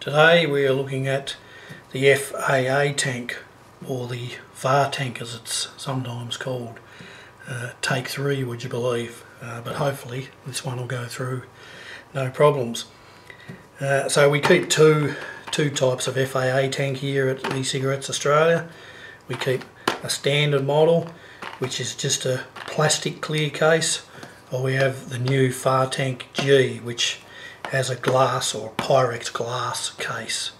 Today we are looking at the FAAtank, or the FAAtank as it's sometimes called. Take 3, would you believe, but hopefully this one will go through no problems. So we keep two types of FAAtank here at E-Cigarettes Australia. We keep a standard model, which is just a plastic clear case, or we have the new FAAtank-G, which has a glass or Pyrex glass case.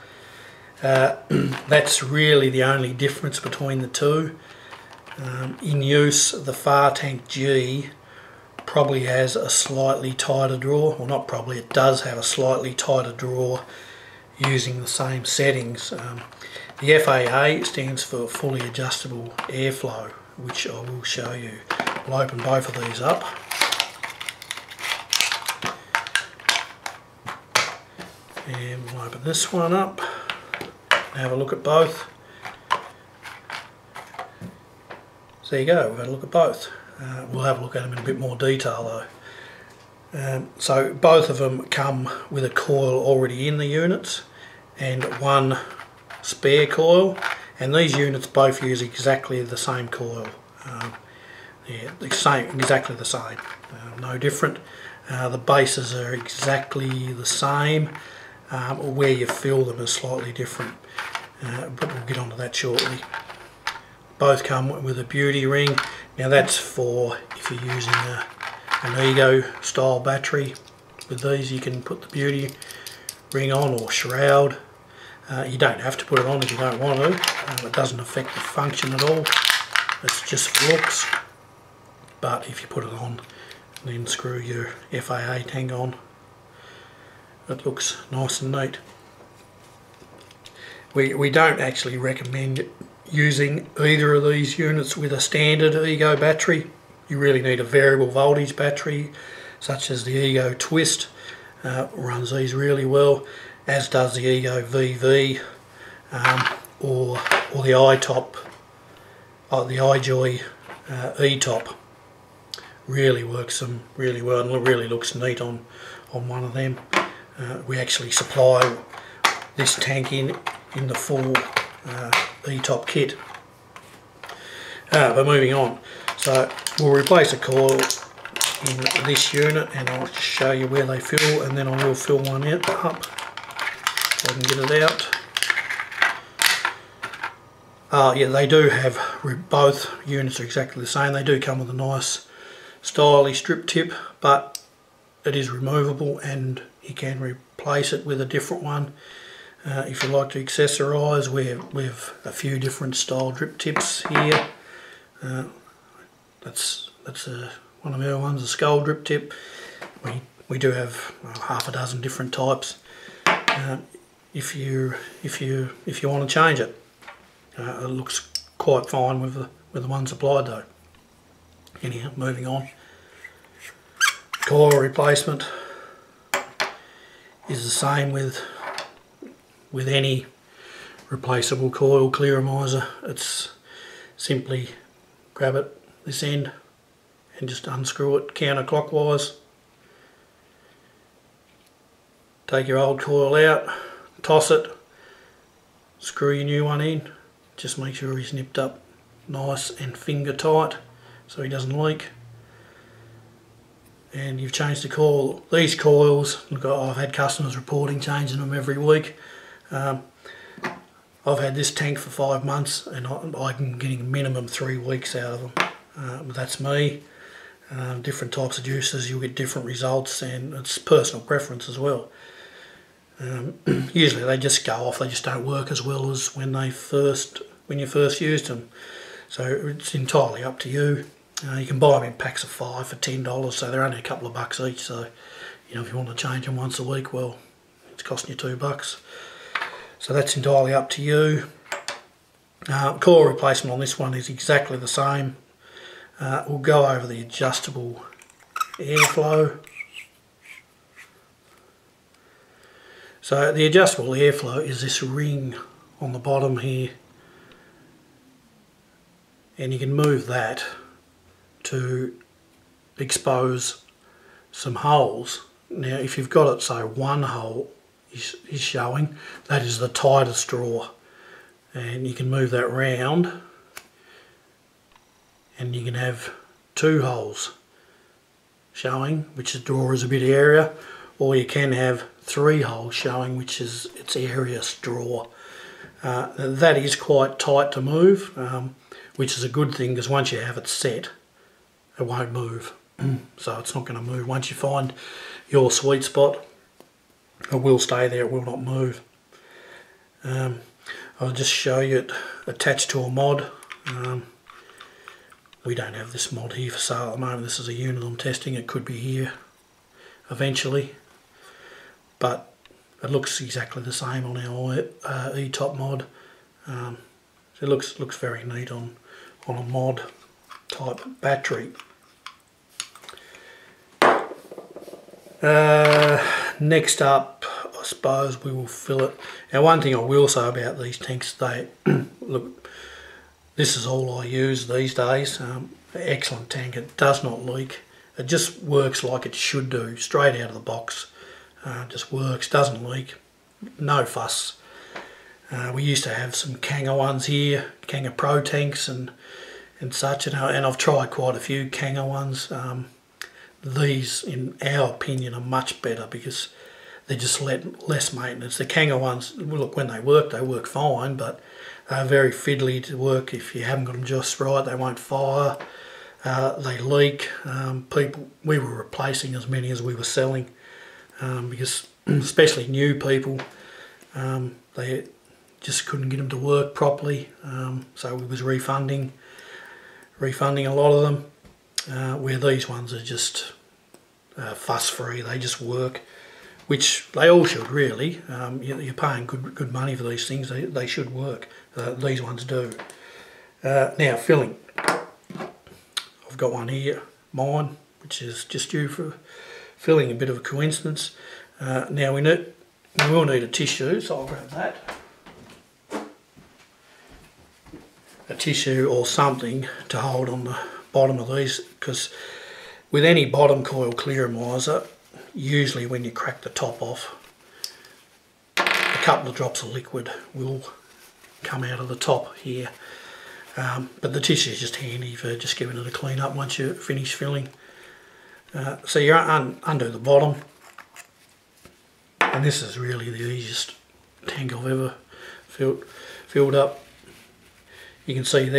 That's really the only difference between the two. In use, the FAAtank-G probably has a slightly tighter drawer, well not probably, it does have a slightly tighter drawer using the same settings. The FAA stands for fully adjustable airflow, which I will show you. I'll open both of these up. And we'll open this one up and have a look at both. So there you go, we've had a look at both. We'll have a look at them in a bit more detail though. So both of them come with a coil already in the units and one spare coil, and these units both use exactly the same coil. Exactly the same, no different. The bases are exactly the same. Where you fill them is slightly different, but we'll get onto that shortly. Both come with a beauty ring. Now that's for if you're using an Ijoy style battery. With these you can put the beauty ring on, or shroud. You don't have to put it on if you don't want to. It doesn't affect the function at all. It's just for looks. But if you put it on, then screw your FAAtank on. It looks nice and neat. We don't actually recommend using either of these units with a standard Ijoy battery. You really need a variable voltage battery, such as the Ijoy Twist. Runs these really well, as does the Ijoy VV, or the iTop, the Ijoy E-Top. Really works them really well, and it really looks neat on one of them. We actually supply this tank in the full E-Top kit. But moving on, so we'll replace a coil in this unit, and I'll just show you where they fill, and then I will fill one up so I can get it out. Yeah, they do have, both units are exactly the same. They do come with a nice stylish strip tip, but it is removable and you can replace it with a different one. If you like to accessorise, we have a few different style drip tips here. That's one of our ones, a skull drip tip. We do have half a dozen different types. If you want to change it, it looks quite fine with the ones applied though. Anyhow, moving on. Coil replacement is the same with any replaceable coil clearomiser. It's simply grab it this end and just unscrew it counterclockwise. Take your old coil out, toss it, screw your new one in. Just make sure he's nipped up nice and finger tight so he doesn't leak. And you've changed the coil. These coils, look, I've had customers reporting changing them every week. I've had this tank for 5 months and I'm getting minimum 3 weeks out of them. But that's me. Different types of juices, you'll get different results, and it's personal preference as well. Usually they just go off, they just don't work as well as when you first used them. So it's entirely up to you. You can buy them in packs of 5 for $10, so they're only a couple of bucks each. So, you know, if you want to change them once a week, well, it's costing you $2. So that's entirely up to you. Coil replacement on this one is exactly the same. We'll go over the adjustable airflow. So the adjustable airflow is this ring on the bottom here, and you can move that to expose some holes. Now if you've got it, say, one hole is showing, that is the tightest drawer. And you can move that round and you can have 2 holes showing, which the drawer is a bit airier, or you can have 3 holes showing, which is its airiest drawer. That is quite tight to move, which is a good thing, because once you have it set, it won't move. So it's not going to move. Once you find your sweet spot, it will stay there, it will not move. I'll just show you it attached to a mod. We don't have this mod here for sale at the moment. This is a unit I'm testing. It could be here eventually, but it looks exactly the same on our E-top mod. So it looks very neat on a mod type battery. Next up, I suppose we will fill it. Now, one thing I will say about these tanks, look, this is all I use these days. Excellent tank. It does not leak. It just works like it should do, straight out of the box. Just works, doesn't leak, no fuss. We used to have some Kanga ones here, Kanga Pro tanks and such, and I've tried quite a few Kanga ones. These, in our opinion, are much better because they just less maintenance. The Kanga ones, look, when they work fine, but they're very fiddly to work. If you haven't got them just right, they won't fire. They leak. We were replacing as many as we were selling, because especially new people, they just couldn't get them to work properly. So we was refunding a lot of them. Where these ones are just fuss free, they just work, which they all should really. You're paying good money for these things, they should work. These ones do. Now, filling. I've got one here, mine, which is just due for filling, a bit of a coincidence. Now we will need a tissue, so I'll grab that. A tissue or something to hold on the bottom of these, because with any bottom coil clear miser, usually when you crack the top off, a couple of drops of liquid will come out of the top here. But the tissue is just handy for just giving it a clean up once you finish filling. So you undo the bottom, and this is really the easiest tank I've ever filled up. You can see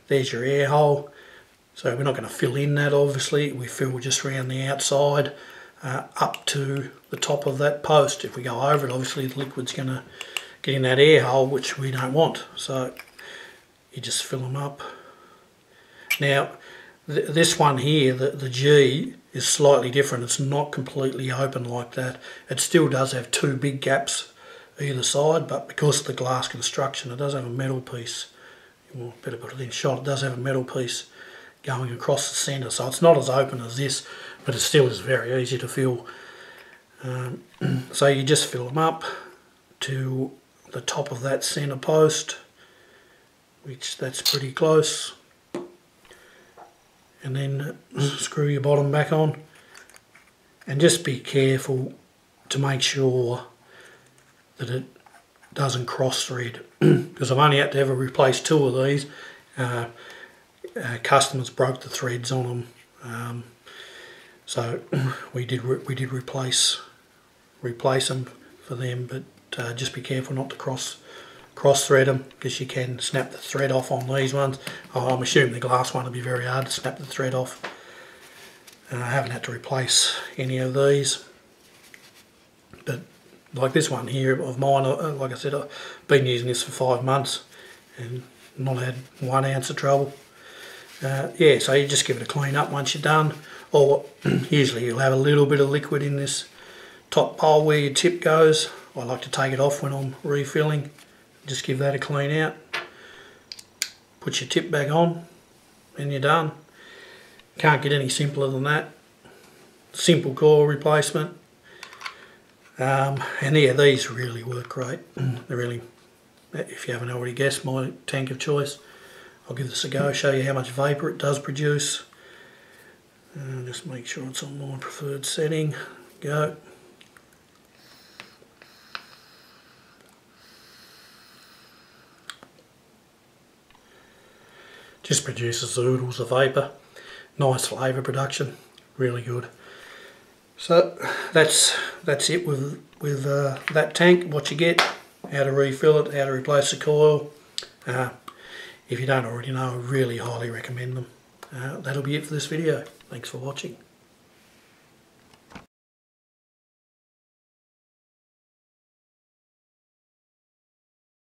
there's your air hole. So we're not going to fill in that, obviously. We fill just around the outside up to the top of that post. If we go over it, obviously the liquid's going to get in that air hole, which we don't want. So you just fill them up. Now, this one here, the G, is slightly different. It's not completely open like that. It still does have 2 big gaps either side, but because of the glass construction, it does have a metal piece. Well, better put it in shot. It does have a metal piece going across the centre, so it's not as open as this, but it still is very easy to fill. So you just fill them up to the top of that centre post, which that's pretty close, and then screw your bottom back on, and just be careful to make sure that it doesn't cross thread, because I've only had to ever replace 2 of these. Customers broke the threads on them, so we did replace them for them, but just be careful not to cross thread them, because you can snap the thread off on these ones. I'm assuming the glass one will be very hard to snap the thread off. I haven't had to replace any of these, but like this one here of mine, like I said, I've been using this for 5 months and not had 1 ounce of trouble. Yeah, so you just give it a clean up once you're done, or usually you'll have a little bit of liquid in this top bowl where your tip goes. I like to take it off when I'm refilling, just give that a clean out, put your tip back on, and you're done. Can't get any simpler than that. Simple coil replacement. And yeah, these really work great. They're really, if you haven't already guessed, my tank of choice. I'll give this a go, show you how much vapour it does produce. Just make sure it's on my preferred setting. Go. Just produces the oodles of vapour. Nice flavour production, really good. So that's it with that tank. What you get, how to refill it, how to replace the coil. If you don't already know, I really highly recommend them. That'll be it for this video. Thanks for watching.